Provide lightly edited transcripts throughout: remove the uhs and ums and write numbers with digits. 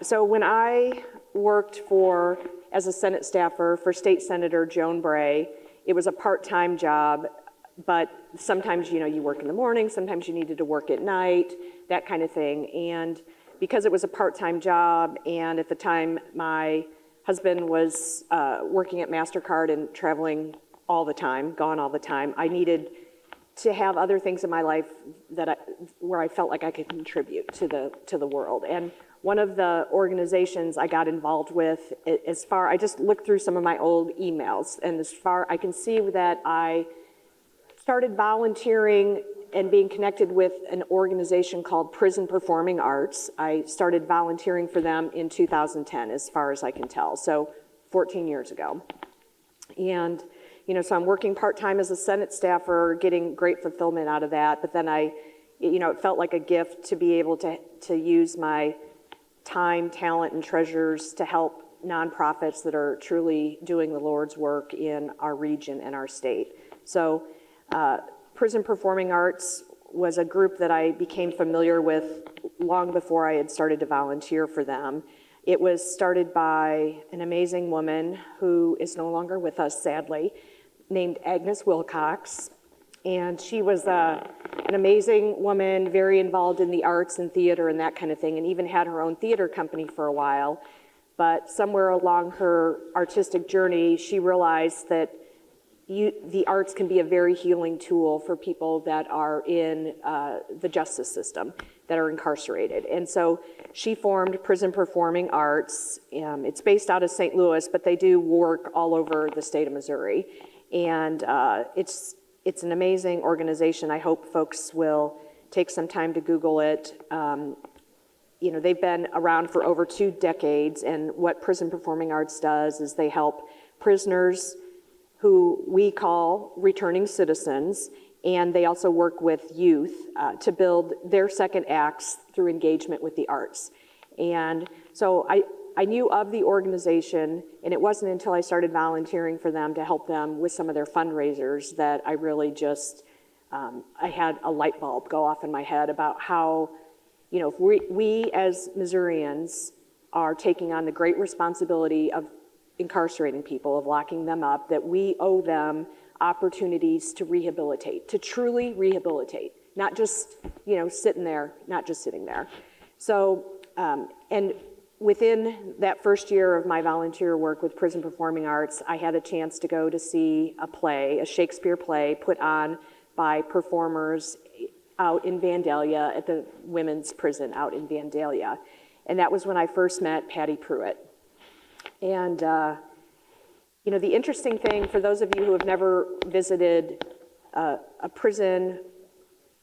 So when I worked as a Senate staffer for State Senator Joan Bray, it was a part-time job, but sometimes, you work in the morning, sometimes you needed to work at night, that kind of thing. And because it was a part-time job, and at the time my husband was working at MasterCard and traveling all the time, gone all the time, I needed to have other things in my life where I felt like I could contribute to the world. And one of the organizations I got involved with, I just looked through some of my old emails, and I can see that I started volunteering and being connected with an organization called Prison Performing Arts. I started volunteering for them in 2010, as far as I can tell, so 14 years ago. And, so I'm working part-time as a Senate staffer, getting great fulfillment out of that, but then it felt like a gift to be able to use my time, talent, and treasures to help nonprofits that are truly doing the Lord's work in our region and our state. So Prison Performing Arts was a group that I became familiar with long before I had started to volunteer for them. It was started by an amazing woman who is no longer with us, sadly, named Agnes Wilcox. And she was an amazing woman, very involved in the arts and theater and that kind of thing, and even had her own theater company for a while. But somewhere along her artistic journey, she realized that the arts can be a very healing tool for people that are in the justice system, that are incarcerated. And so she formed Prison Performing Arts. It's based out of St. Louis, but they do work all over the state of Missouri. And it's an amazing organization. I hope folks will take some time to Google it. They've been around for over 2 decades, and what Prison Performing Arts does is they help prisoners who we call returning citizens, and they also work with youth to build their second acts through engagement with the arts. And so I knew of the organization, and it wasn't until I started volunteering for them to help them with some of their fundraisers that I really just, I had a light bulb go off in my head about how, if we as Missourians are taking on the great responsibility of incarcerating people, of locking them up, that we owe them opportunities to rehabilitate, to truly rehabilitate, not just, sitting there, not just sitting there. So, and within that first year of my volunteer work with Prison Performing Arts, I had a chance to go to see a Shakespeare play put on by performers out in Vandalia at the women's prison out in Vandalia. And that was when I first met Patty Prewitt. And, the interesting thing, for those of you who have never visited a prison,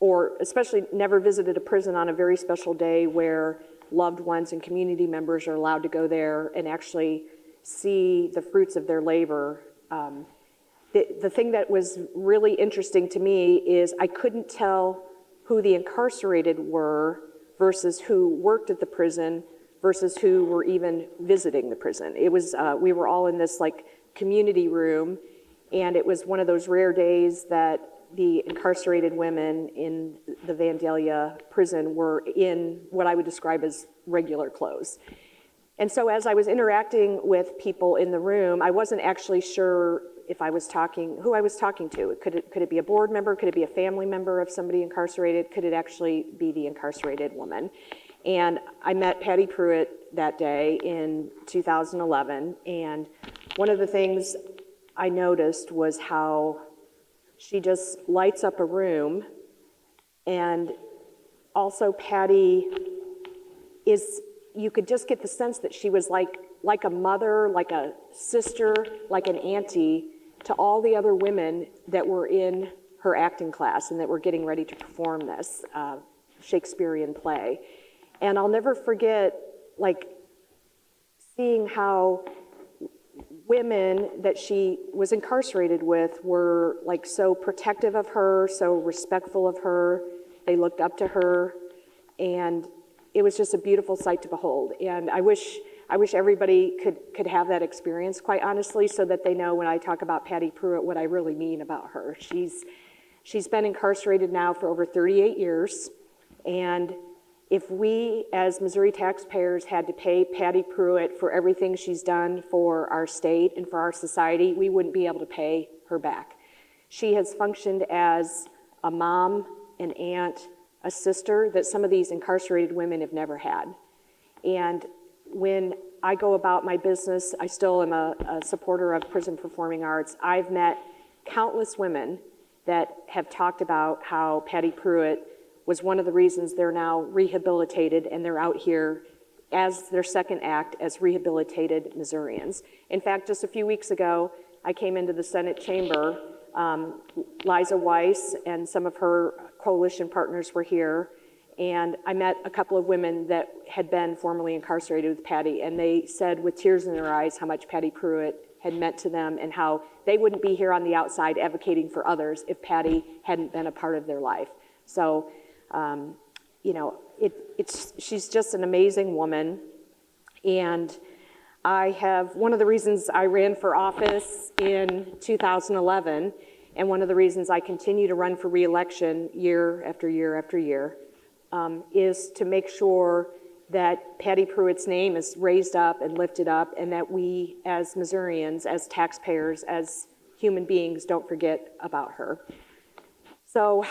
or especially never visited a prison on a very special day where loved ones and community members are allowed to go there and actually see the fruits of their labor. The thing that was really interesting to me is I couldn't tell who the incarcerated were versus who worked at the prison versus who were even visiting the prison. It was, we were all in this community room, and it was one of those rare days that the incarcerated women in the Vandalia prison were in what I would describe as regular clothes. And so as I was interacting with people in the room, I wasn't actually sure if who I was talking to. Could it be a board member? Could it be a family member of somebody incarcerated? Could it actually be the incarcerated woman? And I met Patty Prewitt that day in 2011, and one of the things I noticed was how she just lights up a room, and also Patty you could just get the sense that she was like a mother, like a sister, like an auntie to all the other women that were in her acting class and that were getting ready to perform this Shakespearean play. And I'll never forget, seeing how women that she was incarcerated with were so protective of her, so respectful of her. They looked up to her, and it was just a beautiful sight to behold. And I wish everybody could have that experience, quite honestly, so that they know when I talk about Patty Prewitt what I really mean about her. She's been incarcerated now for over 38 years, and if we as Missouri taxpayers had to pay Patty Prewitt for everything she's done for our state and for our society, we wouldn't be able to pay her back. She has functioned as a mom, an aunt, a sister that some of these incarcerated women have never had. And when I go about my business, I still am a supporter of prison performing arts. I've met countless women that have talked about how Patty Prewitt was one of the reasons they're now rehabilitated and they're out here as their second act as rehabilitated Missourians. In fact, just a few weeks ago, I came into the Senate chamber. Liza Weiss and some of her coalition partners were here, and I met a couple of women that had been formerly incarcerated with Patty, and they said with tears in their eyes how much Patty Prewitt had meant to them and how they wouldn't be here on the outside advocating for others if Patty hadn't been a part of their life. So, you know, she's just an amazing woman. And one of the reasons I ran for office in 2011, and one of the reasons I continue to run for re-election year after year after year, is to make sure that Patty Prewitt's name is raised up and lifted up, and that we as Missourians, as taxpayers, as human beings, don't forget about her. So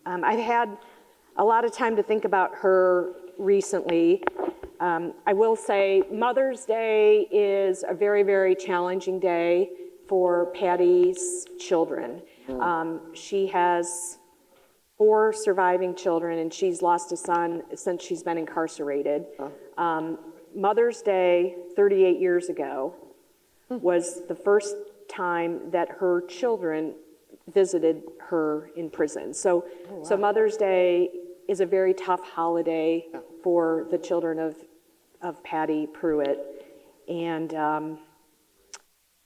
I've had a lot of time to think about her recently. I will say Mother's Day is a very, very challenging day for Patty's children. She has 4 surviving children, and she's lost a son since she's been incarcerated. Mother's Day 38 years ago was the first time that her children visited her in prison. So Mother's Day is a very tough holiday for the children of Patty Prewitt. And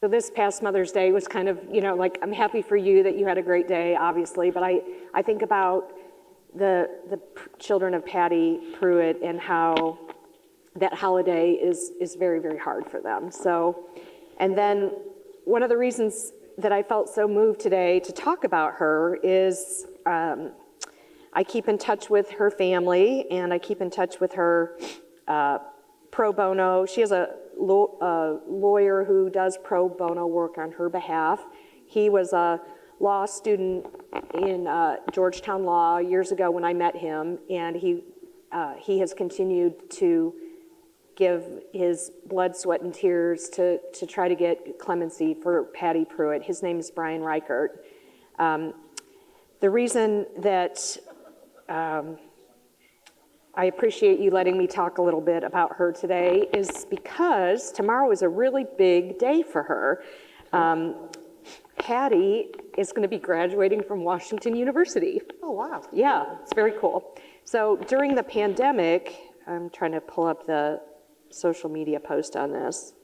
so this past Mother's Day was kind of, you know, like, I'm happy for you that you had a great day, obviously, but I think about the children of Patty Prewitt and how that holiday is very, very hard for them. So, and then one of the reasons that I felt so moved today to talk about her is I keep in touch with her family, and I keep in touch with her pro bono. She has a lawyer who does pro bono work on her behalf. He was a law student in Georgetown Law years ago when I met him, and he has continued to give his blood, sweat, and tears to try to get clemency for Patty Prewitt. His name is Brian Reichert. The reason that I appreciate you letting me talk a little bit about her today is because tomorrow is a really big day for her. Patty is going to be graduating from Washington University. Oh, wow. Yeah, it's very cool. So during the pandemic, I'm trying to pull up the social media post on this.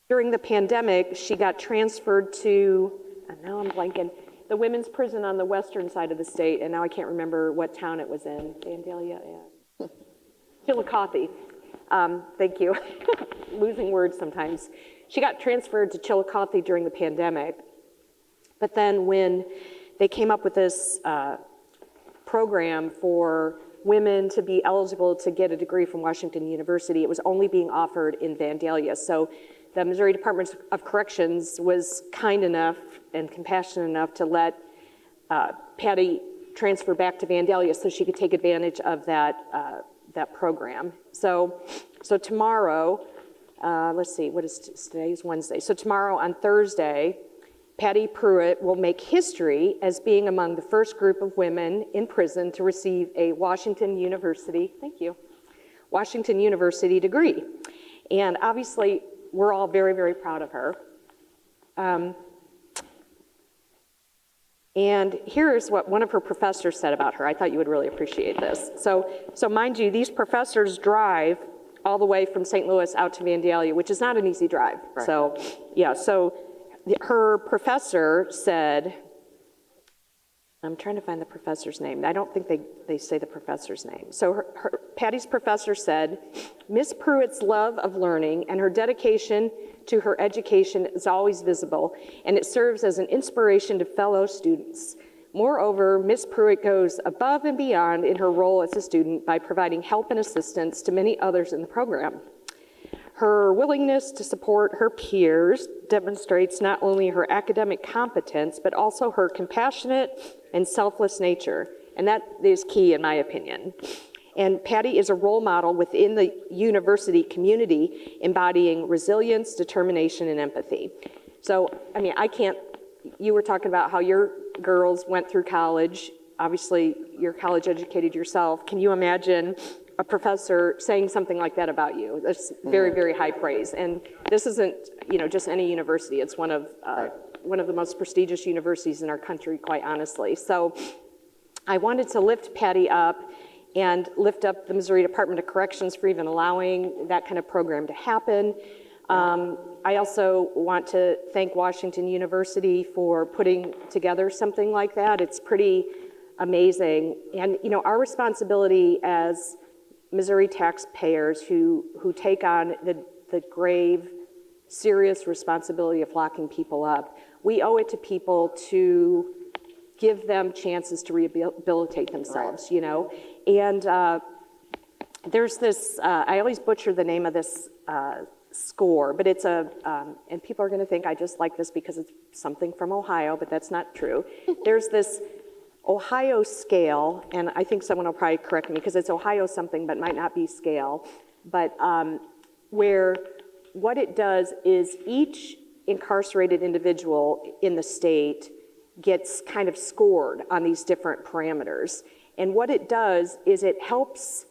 During the pandemic, she got transferred to, and now I'm blanking, the women's prison on the western side of the state, and now I can't remember what town it was in. Vandalia, yeah. Chillicothe. Thank you. Losing words sometimes. She got transferred to Chillicothe during the pandemic, but then when they came up with this program for women to be eligible to get a degree from Washington University, it was only being offered in Vandalia. So the Missouri Department of Corrections was kind enough and compassionate enough to let Patty transfer back to Vandalia so she could take advantage of that program. So tomorrow, let's see, what is today? Is Wednesday. So tomorrow on Thursday, Patty Prewitt will make history as being among the first group of women in prison to receive a Washington University, thank you, Washington University degree. And obviously, we're all very, very proud of her. And here's what one of her professors said about her. I thought you would really appreciate this. So mind you, these professors drive all the way from St. Louis out to Vandalia, which is not an easy drive. Right. So, yeah, so her professor said, I'm trying to find the professor's name. I don't think they say the professor's name. So Patty's professor said, Miss Prewitt's love of learning and her dedication to her education is always visible, and it serves as an inspiration to fellow students. Moreover, Ms. Pruitt goes above and beyond in her role as a student by providing help and assistance to many others in the program. Her willingness to support her peers demonstrates not only her academic competence, but also her compassionate and selfless nature, and that is key in my opinion. And Patty is a role model within the university community, embodying resilience, determination, and empathy. So, I mean, you were talking about how your girls went through college. Obviously, you're college educated yourself. Can you imagine a professor saying something like that about you? That's very, very high praise. And this isn't, just any university. It's one of the most prestigious universities in our country, quite honestly. So I wanted to lift Patty up and lift up the Missouri Department of Corrections for even allowing that kind of program to happen. I also want to thank Washington University for putting together something like that. It's pretty amazing. And, our responsibility as Missouri taxpayers who take on the grave, serious responsibility of locking people up, we owe it to people to give them chances to rehabilitate themselves, And there's this, I always butcher the name of this score, but it's and people are going to think I just like this because it's something from Ohio, but that's not true. There's this Ohio scale, and I think someone will probably correct me because it's Ohio something, but might not be scale, but where what it does is each incarcerated individual in the state gets kind of scored on these different parameters. And what it does is it helps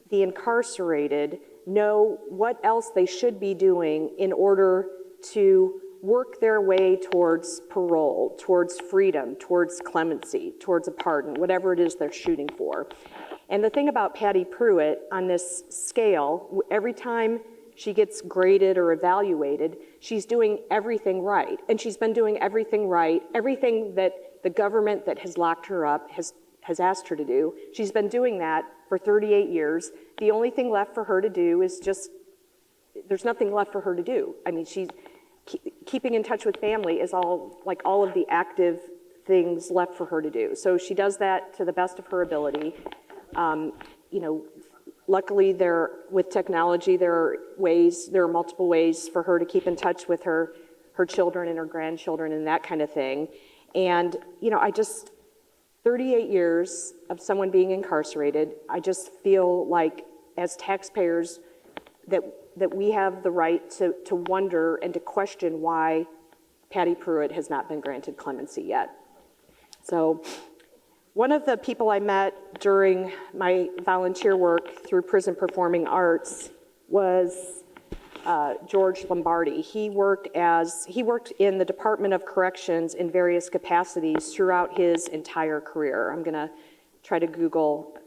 the incarcerated know what else they should be doing in order to work their way towards parole, towards freedom, towards clemency, towards a pardon, whatever it is they're shooting for. And the thing about Patty Prewitt on this scale, every time she gets graded or evaluated, she's doing everything right. And she's been doing everything right, everything that the government that has locked her up has asked her to do. She's been doing that for 38 years. The only thing left for her to do is there's nothing left for her to do. I mean, she's keeping in touch with family is all of the active things left for her to do. So she does that to the best of her ability. Luckily, with technology, there are multiple ways for her to keep in touch with her children and her grandchildren and that kind of thing. And, 38 years of someone being incarcerated, I just feel like as taxpayers that we have the right to wonder and to question why Patty Prewitt has not been granted clemency yet. So one of the people I met during my volunteer work through Prison Performing Arts was George Lombardi. He worked in the Department of Corrections in various capacities throughout his entire career. I'm gonna try to Google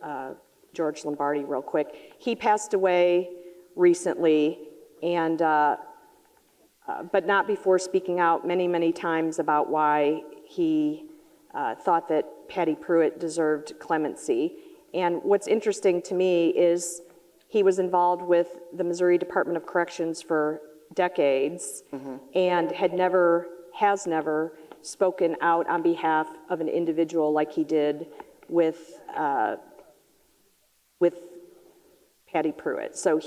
George Lombardi real quick. He passed away recently, and but not before speaking out many, many times about why he thought that Patty Prewitt deserved clemency. And what's interesting to me is he was involved with the Missouri Department of Corrections for decades and has never spoken out on behalf of an individual like he did with Patty Prewitt. So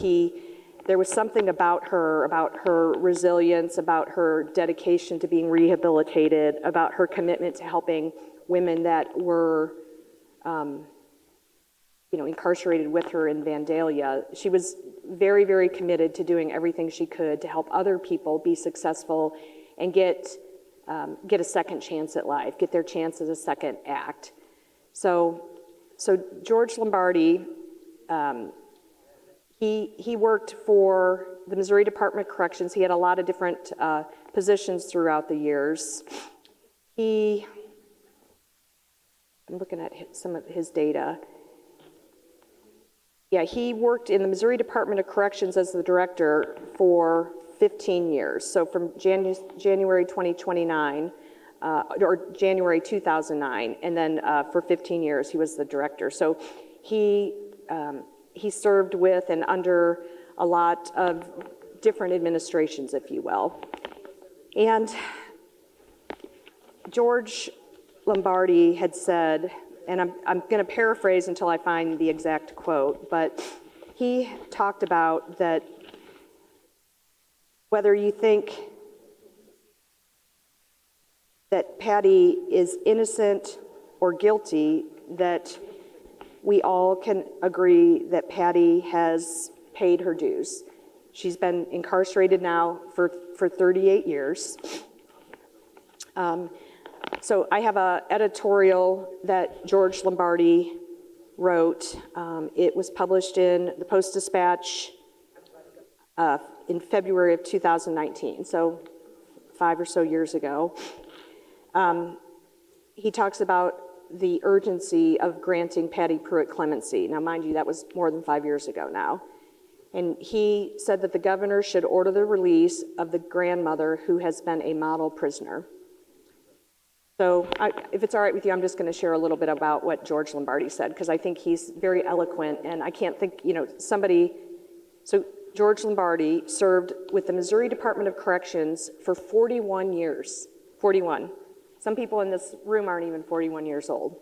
there was something about her resilience, about her dedication to being rehabilitated, about her commitment to helping women that were incarcerated with her in Vandalia. She was very, very committed to doing everything she could to help other people be successful and get a second chance at life, get their chance at a second act. So George Lombardi, he worked for the Missouri Department of Corrections. He had a lot of different positions throughout the years. I'm looking at some of his data. Yeah, he worked in the Missouri Department of Corrections as the director for 15 years. So from January 2029, or January 2009, and then for 15 years he was the director. So he served with and under a lot of different administrations, if you will. And George Lombardi had said, and I'm going to paraphrase until I find the exact quote, but he talked about that whether you think that Patty is innocent or guilty, that we all can agree that Patty has paid her dues. She's been incarcerated now for 38 years. So I have an editorial that George Lombardi wrote. It was published in the Post-Dispatch in February of 2019, so 5 or so years ago. He talks about the urgency of granting Patty Prewitt clemency. Now, mind you, that was more than 5 years ago now. And he said that the governor should order the release of the grandmother who has been a model prisoner. So if it's all right with you, I'm just going to share a little bit about what George Lombardi said, because I think he's very eloquent, and I can't think, so George Lombardi served with the Missouri Department of Corrections for 41 years. 41. Some people in this room aren't even 41 years old.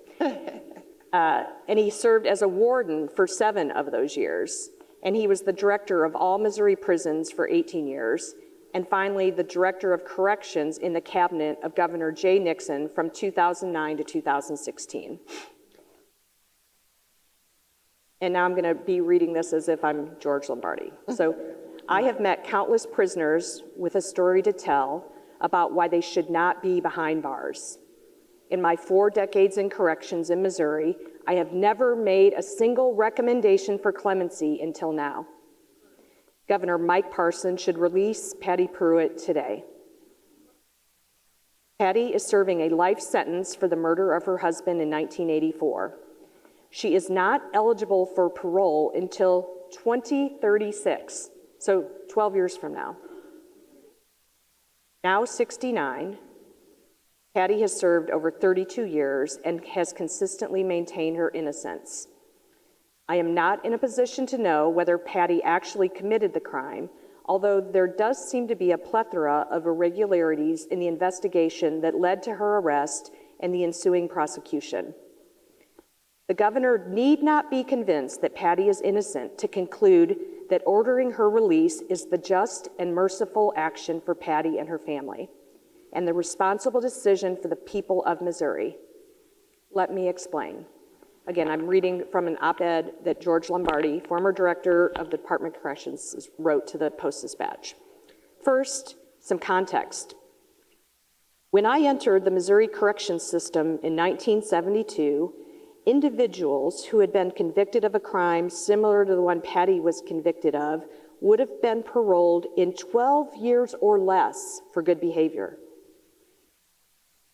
And he served as a warden for 7 of those years. And he was the director of all Missouri prisons for 18 years. And finally, the director of corrections in the cabinet of Governor Jay Nixon from 2009 to 2016. And now I'm going to be reading this as if I'm George Lombardi. So, I have met countless prisoners with a story to tell about why they should not be behind bars. In my 4 decades in corrections in Missouri, I have never made a single recommendation for clemency until now. Governor Mike Parson should release Patty Prewitt today. Patty is serving a life sentence for the murder of her husband in 1984. She is not eligible for parole until 2036, so 12 years from now. Now 69, Patty has served over 32 years and has consistently maintained her innocence. I am not in a position to know whether Patty actually committed the crime, although there does seem to be a plethora of irregularities in the investigation that led to her arrest and the ensuing prosecution. The governor need not be convinced that Patty is innocent to conclude that ordering her release is the just and merciful action for Patty and her family, and the responsible decision for the people of Missouri. Let me explain. Again, I'm reading from an op-ed that George Lombardi, former director of the Department of Corrections, wrote to the Post-Dispatch. First, some context. When I entered the Missouri corrections system in 1972, individuals who had been convicted of a crime similar to the one Patty was convicted of would have been paroled in 12 years or less for good behavior.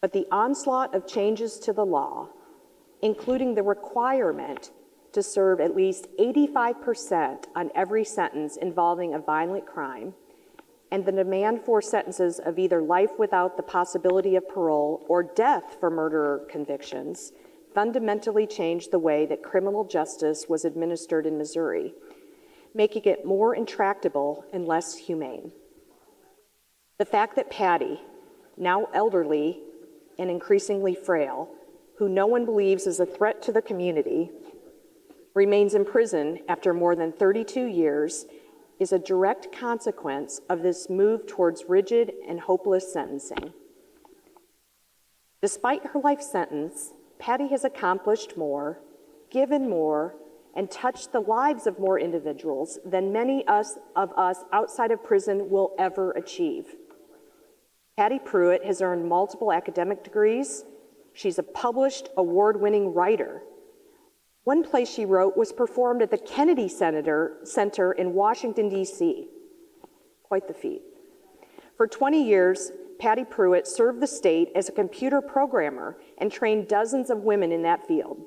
But the onslaught of changes to the law, including the requirement to serve at least 85% on every sentence involving a violent crime, and the demand for sentences of either life without the possibility of parole or death for murderer convictions, fundamentally changed the way that criminal justice was administered in Missouri, making it more intractable and less humane. The fact that Patty, now elderly and increasingly frail, who no one believes is a threat to the community, remains in prison after more than 32 years is a direct consequence of this move towards rigid and hopeless sentencing. Despite her life sentence, Patty has accomplished more, given more, and touched the lives of more individuals than many of us outside of prison will ever achieve. Patty Prewitt has earned multiple academic degrees. She's a published, award-winning writer. One play she wrote was performed at the Kennedy Center in Washington, D.C. Quite the feat. For 20 years, Patty Prewitt served the state as a computer programmer and trained dozens of women in that field.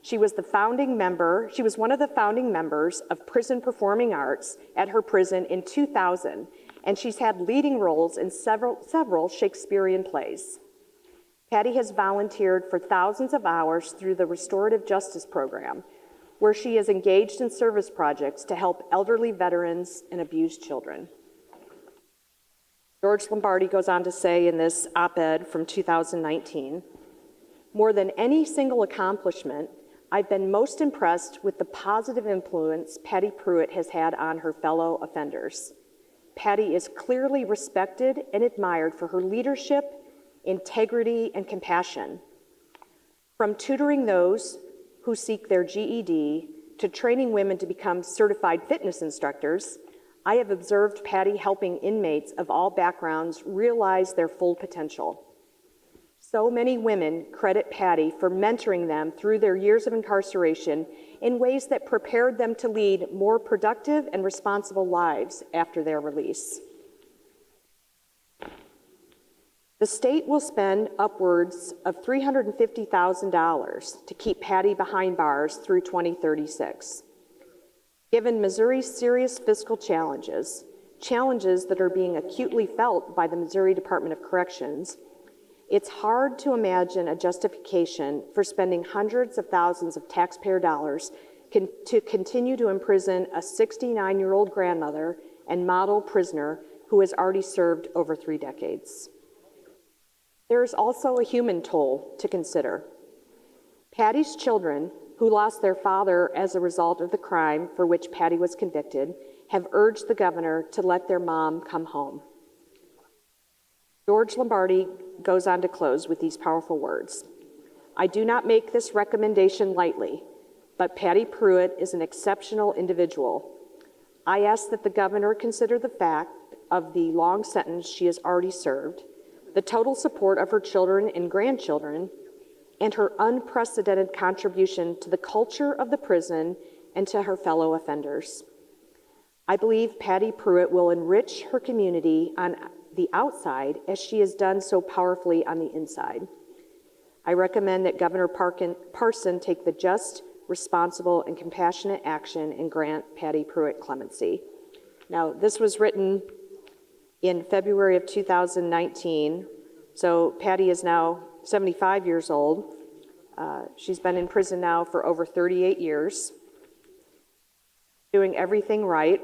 She was one of the founding members of Prison Performing Arts at her prison in 2000, and she's had leading roles in several Shakespearean plays. Patty has volunteered for thousands of hours through the Restorative Justice Program, where she is engaged in service projects to help elderly veterans and abused children. George Lombardi goes on to say in this op-ed from 2019, More than any single accomplishment, I've been most impressed with the positive influence Patty Prewitt has had on her fellow offenders. Patty is clearly respected and admired for her leadership, integrity, and compassion. From tutoring those who seek their GED to training women to become certified fitness instructors, I have observed Patty helping inmates of all backgrounds realize their full potential. So many women credit Patty for mentoring them through their years of incarceration in ways that prepared them to lead more productive and responsible lives after their release. The state will spend upwards of $350,000 to keep Patty behind bars through 2036. Given Missouri's serious fiscal challenges that are being acutely felt by the Missouri Department of Corrections, it's hard to imagine a justification for spending hundreds of thousands of taxpayer dollars to continue to imprison a 69-year-old grandmother and model prisoner who has already served over 3 decades. There is also a human toll to consider. Patty's children, who lost their father as a result of the crime for which Patty was convicted, have urged the governor to let their mom come home. George Lombardi goes on to close with these powerful words. I do not make this recommendation lightly, but Patty Prewitt is an exceptional individual. I ask that the governor consider the fact of the long sentence she has already served, the total support of her children and grandchildren, and her unprecedented contribution to the culture of the prison and to her fellow offenders. I believe Patty Prewitt will enrich her community on the outside as she has done so powerfully on the inside. I recommend that Governor Parson take the just, responsible, and compassionate action and grant Patty Prewitt clemency. Now, this was written in February of 2019, so Patty is now 75 years old. She's been in prison now for over 38 years, doing everything right.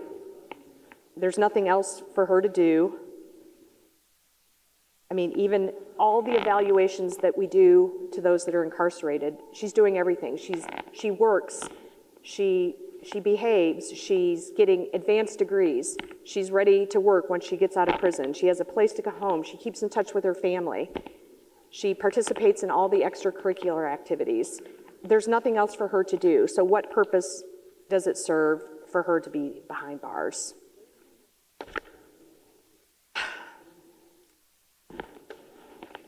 There's nothing else for her to do. I mean, even all the evaluations that we do to those that are incarcerated, she's doing everything. She works, she behaves, she's getting advanced degrees, she's ready to work when she gets out of prison, she has a place to go home, she keeps in touch with her family, she participates in all the extracurricular activities. There's nothing else for her to do, so what purpose does it serve for her to be behind bars?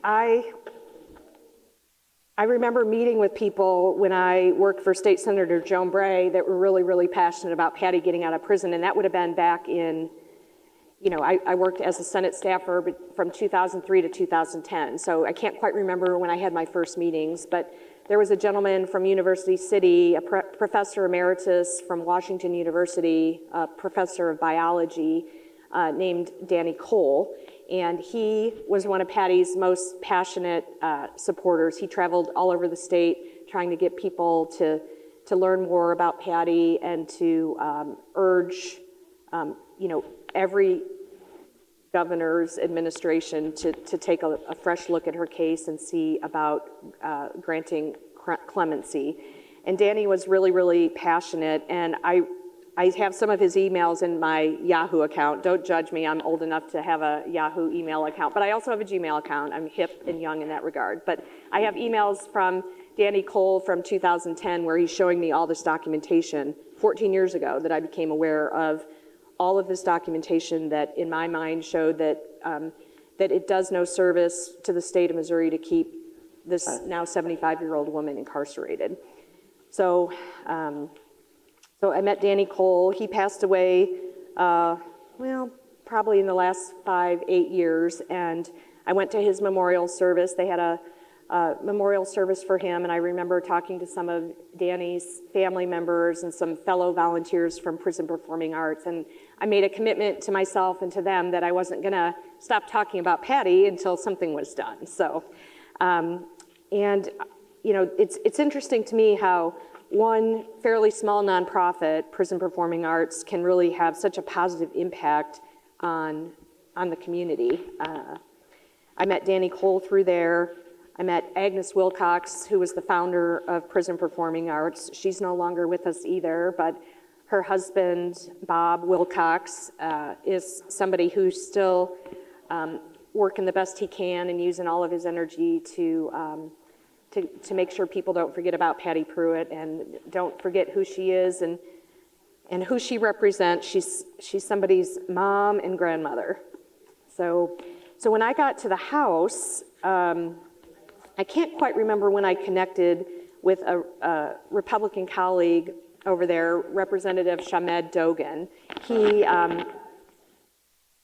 I remember meeting with people when I worked for State Senator Joan Bray that were really, really passionate about Patty getting out of prison, and that would have been back in, I worked as a Senate staffer from 2003 to 2010, so I can't quite remember when I had my first meetings, but there was a gentleman from University City, a professor emeritus from Washington University, a professor of biology named Danny Cole, and he was one of Patty's most passionate supporters. He traveled all over the state trying to get people to learn more about Patty and to urge, every governor's administration to take a fresh look at her case and see about granting clemency. And Danny was really, really passionate, and I have some of his emails in my Yahoo account. Don't judge me, I'm old enough to have a Yahoo email account, but I also have a Gmail account. I'm hip and young in that regard. But I have emails from Danny Cole from 2010 where he's showing me all this documentation 14 years ago that I became aware of all of this documentation that in my mind showed that, that it does no service to the state of Missouri to keep this now 75-year-old woman incarcerated. So I met Danny Cole. He passed away, probably in the last 5-8 years, and I went to his memorial service. They had a memorial service for him, and I remember talking to some of Danny's family members and some fellow volunteers from Prison Performing Arts, and I made a commitment to myself and to them that I wasn't gonna stop talking about Patty until something was done. So, it's interesting to me how one fairly small nonprofit, Prison Performing Arts, can really have such a positive impact on the community. I met Danny Cole through there. I met Agnes Wilcox, who was the founder of Prison Performing Arts. She's no longer with us either, but her husband, Bob Wilcox, is somebody who's still working the best he can and using all of his energy to make sure people don't forget about Patty Prewitt and don't forget who she is and who she represents. She's somebody's mom and grandmother. So when I got to the House, I can't quite remember when I connected with a Republican colleague over there, Representative Shamed Dogan. He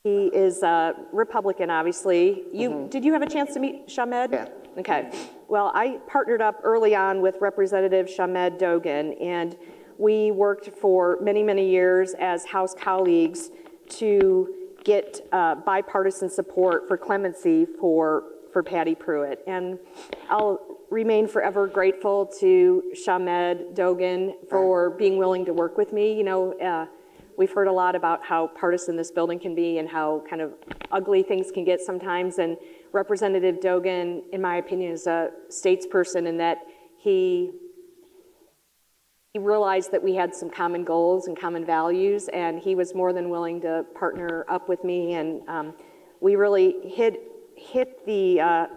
is a Republican, obviously. Did you have a chance to meet Shamed? Yeah. Okay. Well, I partnered up early on with Representative Shamed Dogan, and we worked for many, many years as House colleagues to get bipartisan support for clemency for Patty Prewitt. And I'll remain forever grateful to Shamed Dogan for being willing to work with me. You know, we've heard a lot about how partisan this building can be and how kind of ugly things can get sometimes. And Representative Dogan, in my opinion, is a statesperson in that he realized that we had some common goals and common values, and he was more than willing to partner up with me. And we really hit the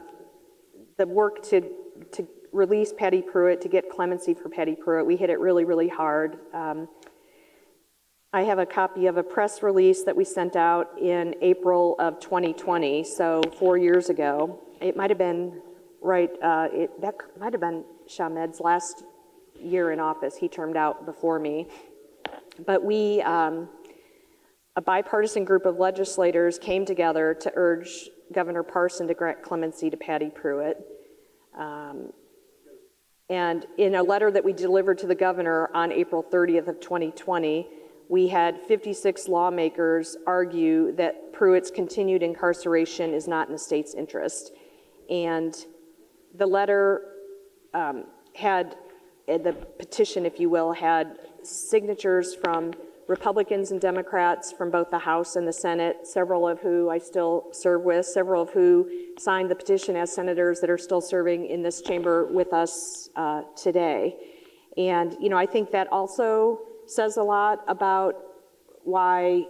work to release Patty Prewitt, to get clemency for Patty Prewitt. We hit it really, really hard. I have a copy of a press release that we sent out in April of 2020, so 4 years ago. It might have been that might have been Shamed's last year in office. He termed out before me. But we, a bipartisan group of legislators, came together to urge Governor Parson to grant clemency to Patty Prewitt. And in a letter that we delivered to the governor on April 30th of 2020, we had 56 lawmakers argue that Prewitt's continued incarceration is not in the state's interest. And the letter had, the petition, if you will, had signatures from Republicans and Democrats from both the House and the Senate, several of who I still serve with, several of who signed the petition as senators that are still serving in this chamber with us today. And, you know, I think that also says a lot about why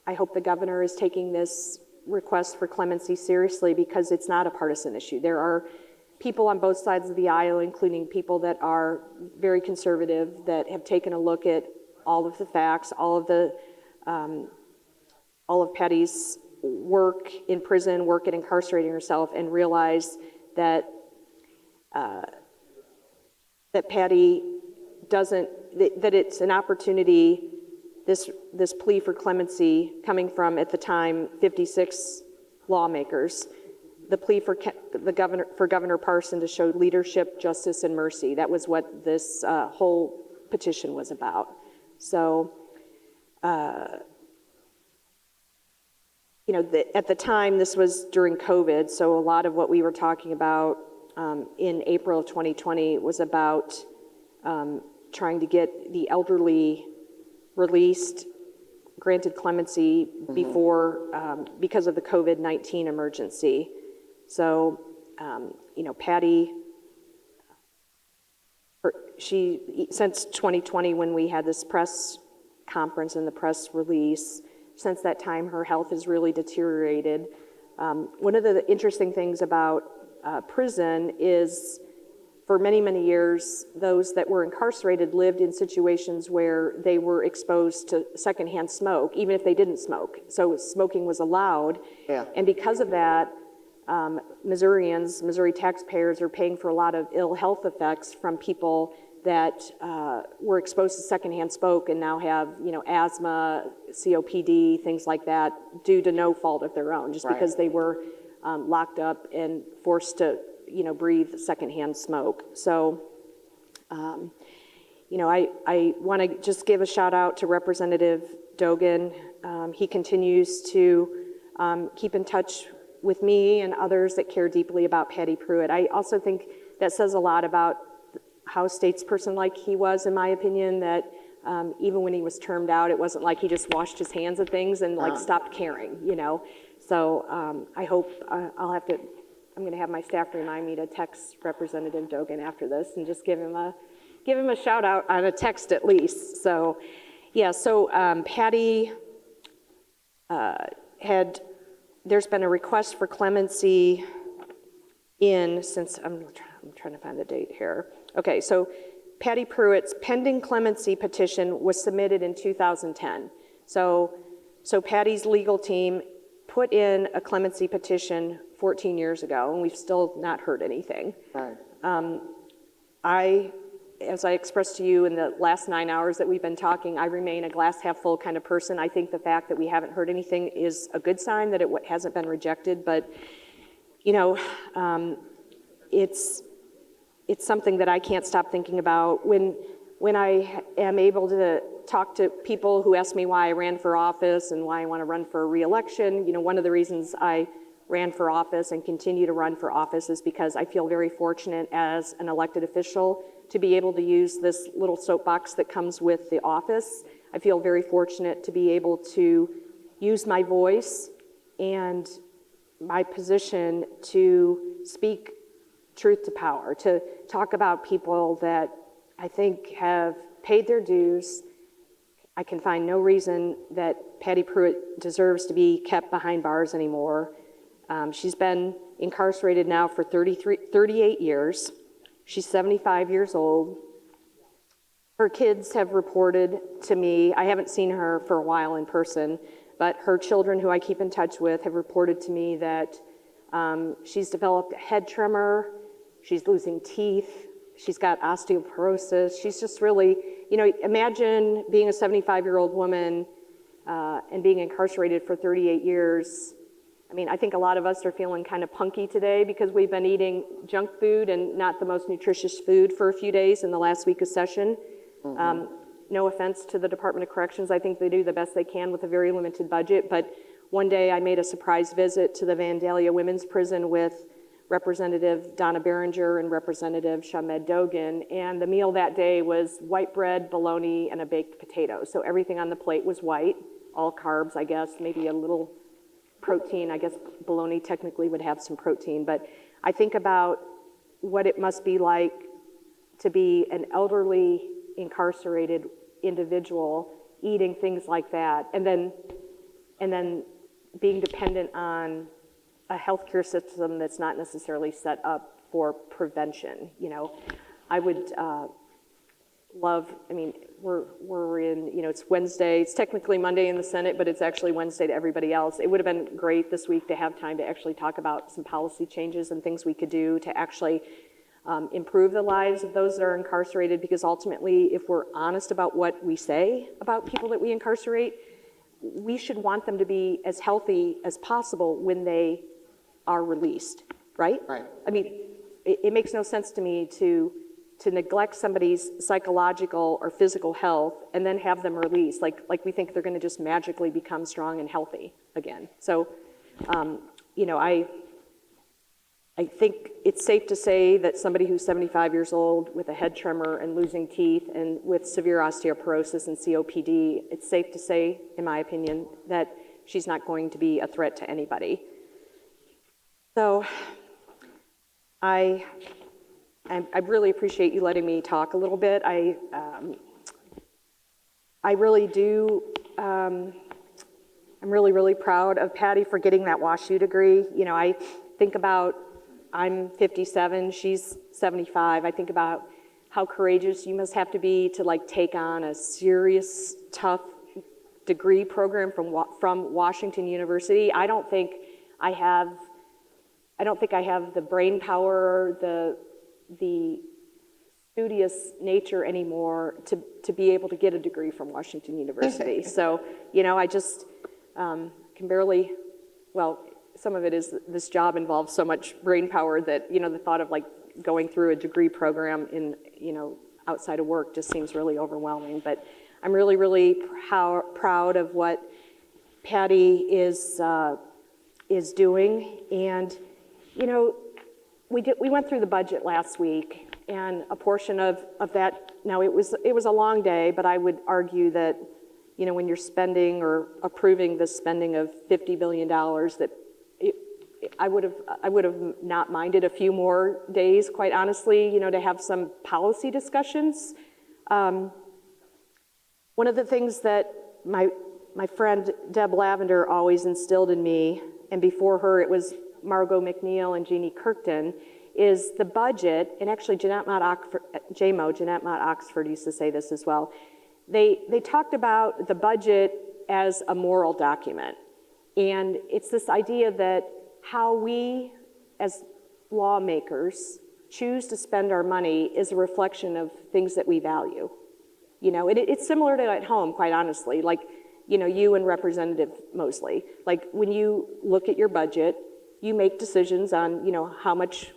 I hope the governor is taking this request for clemency seriously, because it's not a partisan issue. There are people on both sides of the aisle, including people that are very conservative, that have taken a look at all of the facts, all of Patty's work in prison, work at incarcerating herself, and realize that that Patty doesn't, that it's an opportunity, this plea for clemency coming from, at the time, 56 lawmakers, the plea for Governor Parson to show leadership, justice, and mercy. That was what this whole petition was about. So, you know, at the time, this was during COVID, so a lot of what we were talking about in April of 2020 was about trying to get the elderly released, granted clemency before, because of the COVID-19 emergency. So, you know, Patty, since 2020, when we had this press conference and the press release, since that time, her health has really deteriorated. One of the interesting things about prison is, for many, many years, those that were incarcerated lived in situations where they were exposed to secondhand smoke, even if they didn't smoke. So smoking was allowed. Yeah. And because of that, Missouri taxpayers are paying for a lot of ill health effects from people that were exposed to secondhand smoke and now have, you know, asthma, COPD, things like that, due to no fault of their own, just because they were locked up and forced to, you know, breathe secondhand smoke. So, you know, I want to just give a shout out to Representative Dogan. He continues to keep in touch with me and others that care deeply about Patty Prewitt. I also think that says a lot about how statesperson-like he was, in my opinion, that even when he was termed out, it wasn't like he just washed his hands of things and like stopped caring, you know. So I hope I'll have to I'm going to have my staff remind me to text Representative Dogan after this and just give him a shout out on a text at least. So, yeah, so Patty there's been a request for clemency since, I'm trying to find the date here. Okay, so Patty Prewitt's pending clemency petition was submitted in 2010. So Patty's legal team put in a clemency petition 14 years ago, and we've still not heard anything. Right. As I expressed to you in the last 9 hours that we've been talking, I remain a glass half full kind of person. I think the fact that we haven't heard anything is a good sign that it hasn't been rejected, but you know, it's something that I can't stop thinking about. When I am able to talk to people who ask me why I ran for office and why I want to run for re-election, you know, one of the reasons I ran for office and continue to run for office is because I feel very fortunate as an elected official to be able to use this little soapbox that comes with the office. I feel very fortunate to be able to use my voice and my position to speak truth to power, to talk about people that I think have paid their dues. I can find no reason that Patty Prewitt deserves to be kept behind bars anymore. She's been incarcerated now for 38 years. She's 75 years old. Her kids have reported to me, I haven't seen her for a while in person, but her children who I keep in touch with have reported to me that she's developed a head tremor, she's losing teeth, she's got osteoporosis. She's just really, you know, imagine being a 75-year-old woman and being incarcerated for 38 years. I mean, I think a lot of us are feeling kind of punky today because we've been eating junk food and not the most nutritious food for a few days in the last week of session. No offense to the Department of Corrections. I think they do the best they can with a very limited budget. But one day I made a surprise visit to the Vandalia Women's Prison with Representative Donna Behringer and Representative Shamed Dogan. And the meal that day was white bread, bologna, and a baked potato. So everything on the plate was white, all carbs, I guess, maybe a little protein. I guess bologna technically would have some protein. But I think about what it must be like to be an elderly, incarcerated individual eating things like that, and then being dependent on a healthcare system that's not necessarily set up for prevention. You know, I would love, I mean, we're in, you know, it's Wednesday, it's technically Monday in the Senate, but it's actually Wednesday to everybody else. It would have been great this week to have time to actually talk about some policy changes and things we could do to actually improve the lives of those that are incarcerated, because ultimately, if we're honest about what we say about people that we incarcerate, we should want them to be as healthy as possible when they are released, right? Right. I mean, it makes no sense to me to neglect somebody's psychological or physical health and then have them released, like we think they're going to just magically become strong and healthy again. So, you know, I think it's safe to say that somebody who's 75 years old with a head tremor and losing teeth and with severe osteoporosis and COPD, it's safe to say, in my opinion, that she's not going to be a threat to anybody. So I really appreciate you letting me talk a little bit. I really do. I'm really, really proud of Patty for getting that WashU degree. You know, I think about, I'm 57, she's 75. I think about how courageous you must have to be to like take on a serious, tough degree program from Washington University. I don't think I have the brain power, the studious nature anymore to be able to get a degree from Washington University. So, you know, I just can barely, well, some of it is this job involves so much brain power that, you know, the thought of like going through a degree program in, you know, outside of work just seems really overwhelming. But I'm really, really proud of what Patty is doing. And, you know, we went through the budget last week, and a portion of that, now it was a long day, but I would argue that, you know, when you're spending or approving the spending of $50 billion, that I would have not minded a few more days, quite honestly, you know, to have some policy discussions. One of the things that my friend Deb Lavender always instilled in me, and before her it was Margot McNeil and Jeannie Kirkton, is the budget, and actually Jeanette Mott Oxford used to say this as well. They talked about the budget as a moral document. And it's this idea that how we as lawmakers choose to spend our money is a reflection of things that we value. You know, it's similar to at home, quite honestly, like, you know, you and Representative Mosley. Like when you look at your budget, you make decisions on, you know, how much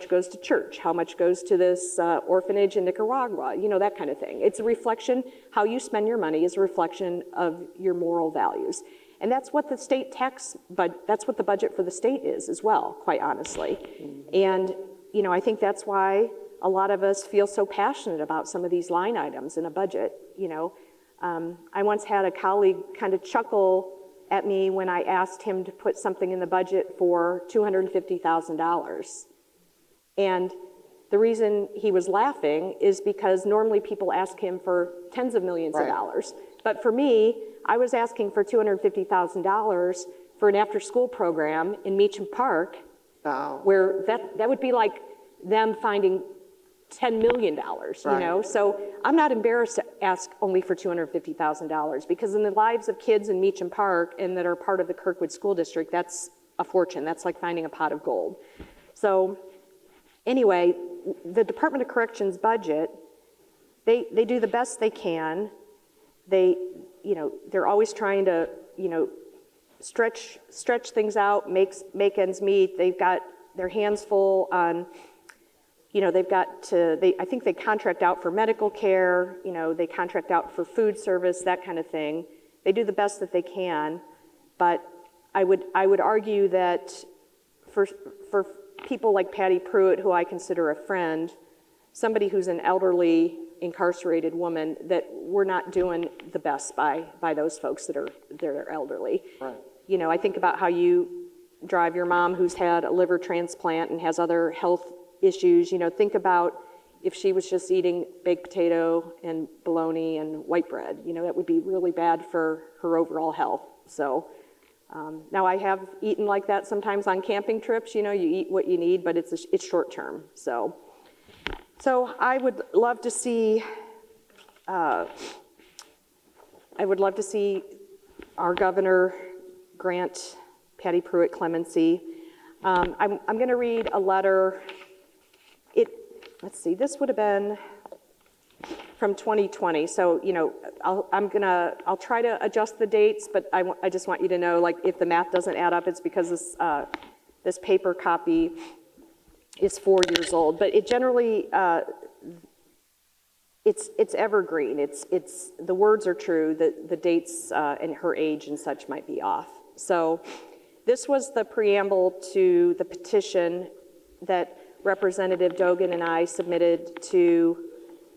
goes to church, how much goes to this orphanage in Nicaragua, you know, that kind of thing. It's a reflection, how you spend your money is a reflection of your moral values. And that's what the state tax, but that's what the budget for the state is as well, quite honestly. And, you know, I think that's why a lot of us feel so passionate about some of these line items in a budget, you know. I once had a colleague kind of chuckle at me when I asked him to put something in the budget for $250,000. And the reason he was laughing is because normally people ask him for tens of millions of dollars. But for me, I was asking for $250,000 for an after-school program in Meacham Park, where that would be like them finding $10 million, you know? So I'm not embarrassed to ask only for $250,000 because in the lives of kids in Meacham Park and that are part of the Kirkwood School District, that's a fortune. That's like finding a pot of gold. So anyway, the Department of Corrections budget, they do the best they can. They, you know, they're always trying to, you know, stretch things out, make ends meet. They've got their hands full on, you know, I think they contract out for medical care, you know, they contract out for food service, that kind of thing. They do the best that they can, but I would argue that for people like Patty Prewitt, who I consider a friend, somebody who's an elderly incarcerated woman, that we're not doing the best by those folks that are elderly. Right. You know, I think about how you drive your mom who's had a liver transplant and has other health issues. You know, think about if she was just eating baked potato and bologna and white bread. You know, that would be really bad for her overall health. So now I have eaten like that sometimes on camping trips. You know, you eat what you need, but it's short term. So I would love to see. I would love to see our governor grant Patty Prewitt clemency. I'm going to read a letter. Let's see. This would have been from 2020. So you know, I'll try to adjust the dates, but I just want you to know, like, if the math doesn't add up, it's because this paper copy is 4 years old. But it generally it's evergreen. It's the words are true. The dates and her age and such might be off. So this was the preamble to the petition that Representative Dogan and I submitted to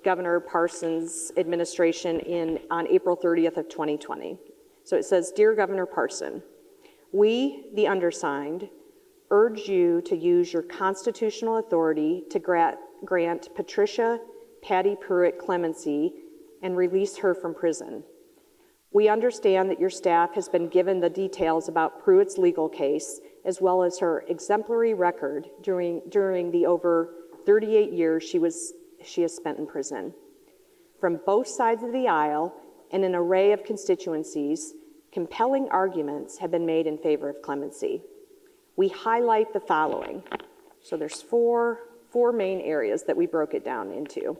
Governor Parson's administration on April 30th of 2020. So it says, "Dear Governor Parson, we, the undersigned, urge you to use your constitutional authority to grant Patricia Patty Prewitt clemency and release her from prison. We understand that your staff has been given the details about Prewitt's legal case, as well as her exemplary record during the over 38 years she has spent in prison. From both sides of the aisle and an array of constituencies, compelling arguments have been made in favor of clemency. We highlight the following." So there's four main areas that we broke it down into.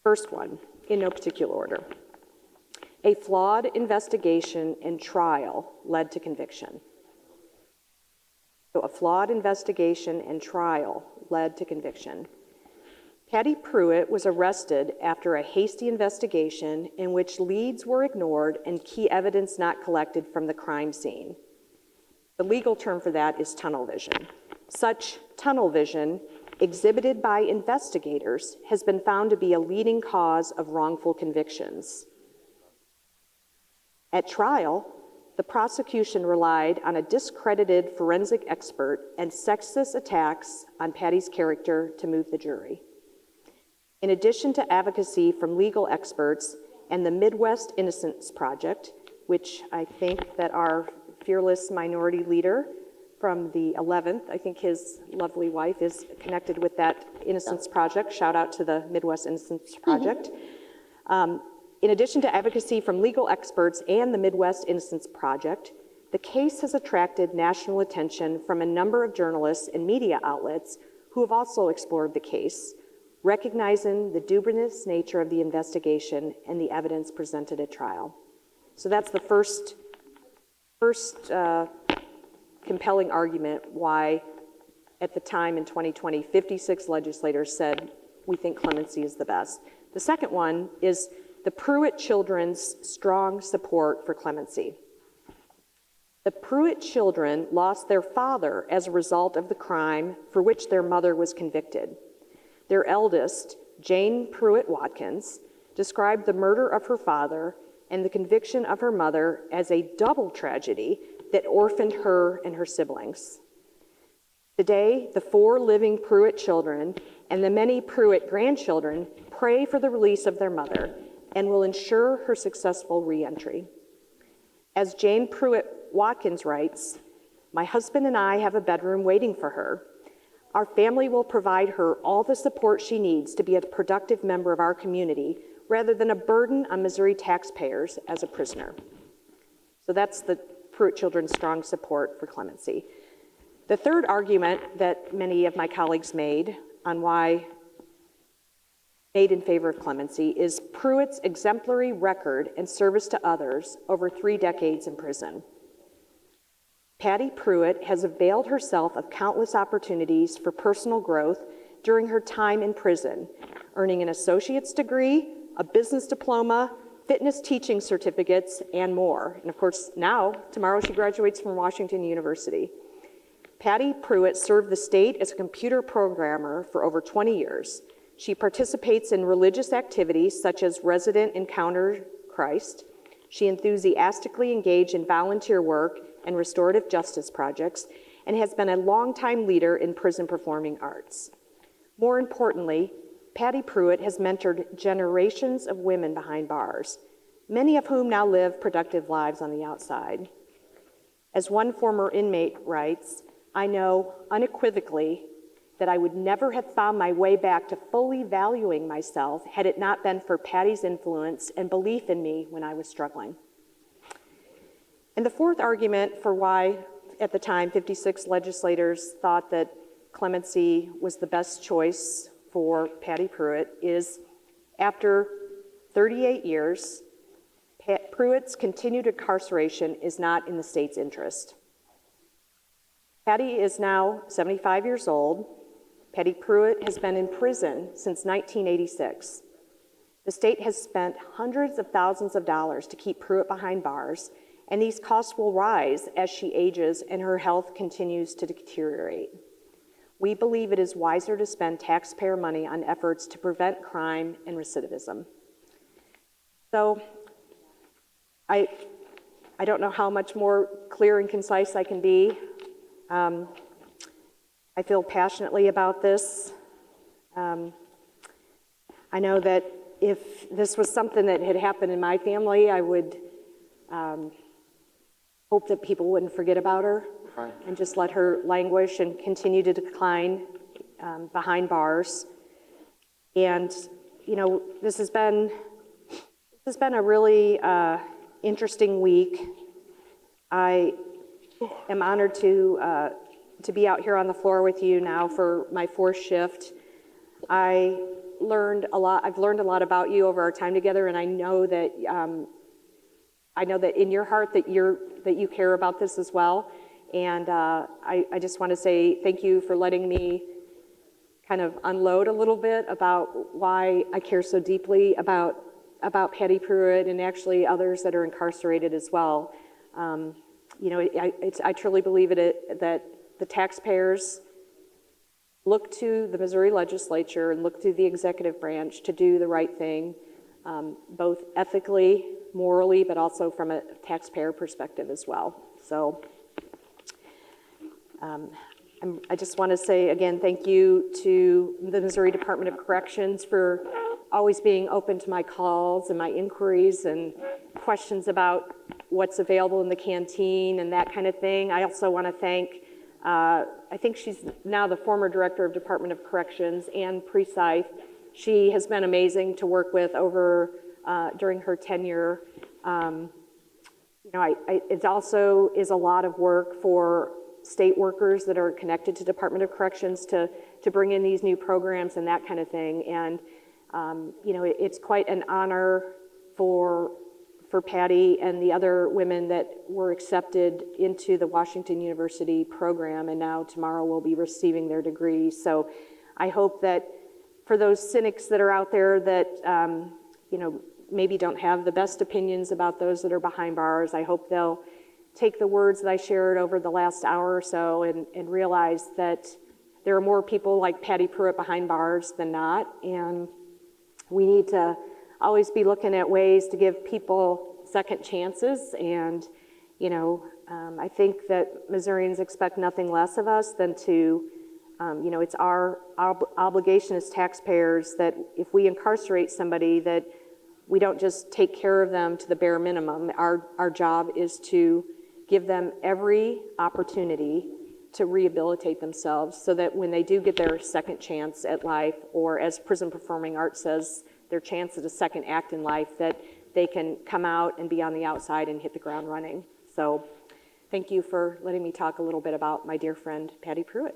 First one, in no particular order. A flawed investigation and trial led to conviction. So a flawed investigation and trial led to conviction. Patty Prewitt was arrested after a hasty investigation in which leads were ignored and key evidence not collected from the crime scene. The legal term for that is tunnel vision. Such tunnel vision, exhibited by investigators, has been found to be a leading cause of wrongful convictions. At trial, the prosecution relied on a discredited forensic expert and sexist attacks on Patty's character to move the jury. In addition to advocacy from legal experts and the Midwest Innocence Project, which I think that our fearless minority leader from the 11th, I think his lovely wife is connected with that Innocence Project. Shout out to the Midwest Innocence Project. In addition to advocacy from legal experts and the Midwest Innocence Project, the case has attracted national attention from a number of journalists and media outlets who have also explored the case, recognizing the dubious nature of the investigation and the evidence presented at trial. So that's the first compelling argument why, at the time in 2020, 56 legislators said, we think clemency is the best. The second one is the Pruitt children's strong support for clemency. The Pruitt children lost their father as a result of the crime for which their mother was convicted. Their eldest, Jane Prewitt Watkins, described the murder of her father and the conviction of her mother as a double tragedy that orphaned her and her siblings. Today, the 4 living Pruitt children and the many Pruitt grandchildren pray for the release of their mother and will ensure her successful reentry. As Jane Prewitt Watkins writes, "My husband and I have a bedroom waiting for her. Our family will provide her all the support she needs to be a productive member of our community rather than a burden on Missouri taxpayers as a prisoner." So that's the Pruitt children's strong support for clemency. The third argument that many of my colleagues made in favor of clemency is Pruitt's exemplary record and service to others over 3 decades in prison. Patty Prewitt has availed herself of countless opportunities for personal growth during her time in prison, earning an associate's degree, a business diploma, fitness teaching certificates, and more. And of course, tomorrow she graduates from Washington University. Patty Prewitt served the state as a computer programmer for over 20 years. She participates in religious activities such as Resident Encounter Christ. She enthusiastically engaged in volunteer work and restorative justice projects, and has been a longtime leader in prison performing arts. More importantly, Patty Prewitt has mentored generations of women behind bars, many of whom now live productive lives on the outside. As one former inmate writes, "I know unequivocally that I would never have found my way back to fully valuing myself had it not been for Patty's influence and belief in me when I was struggling." And the fourth argument for why, at the time, 56 legislators thought that clemency was the best choice for Patty Prewitt is, after 38 years, Prewitt's continued incarceration is not in the state's interest. Patty is now 75 years old. Patty Prewitt has been in prison since 1986. The state has spent hundreds of thousands of dollars to keep Prewitt behind bars, and these costs will rise as she ages and her health continues to deteriorate. We believe it is wiser to spend taxpayer money on efforts to prevent crime and recidivism. So I don't know how much more clear and concise I can be. I feel passionately about this. I know that if this was something that had happened in my family, I would hope that people wouldn't forget about her and just let her languish and continue to decline behind bars. And this has been a really interesting week. I am honored to be out here on the floor with you now for my 4th shift. I've learned a lot about you over our time together, and I know that in your heart that you care about this as well. And I just want to say thank you for letting me kind of unload a little bit about why I care so deeply about Patty Prewitt and actually others that are incarcerated as well. I truly believe that the taxpayers look to the Missouri legislature and look to the executive branch to do the right thing, both ethically morally, but also from a taxpayer perspective as well. So I just want to say again, thank you to the Missouri Department of Corrections for always being open to my calls and my inquiries and questions about what's available in the canteen and that kind of thing. I also want to thank, I think she's now the former director of Department of Corrections, Ann Prewitt. She has been amazing to work with over during her tenure. It also is a lot of work for state workers that are connected to Department of Corrections to bring in these new programs and that kind of thing. And it's quite an honor for Patty and the other women that were accepted into the Washington University program, and now tomorrow will be receiving their degrees. So I hope that for those cynics that are out there that maybe don't have the best opinions about those that are behind bars, I hope they'll take the words that I shared over the last hour or so and realize that there are more people like Patty Prewitt behind bars than not, and we need to always be looking at ways to give people second chances. And I think that Missourians expect nothing less of us than to it's our obligation as taxpayers that if we incarcerate somebody, that we don't just take care of them to the bare minimum. Our job is to give them every opportunity to rehabilitate themselves so that when they do get their second chance at life, or as Prison Performing Arts says, their chance at a second act in life, that they can come out and be on the outside and hit the ground running. So thank you for letting me talk a little bit about my dear friend, Patty Prewitt.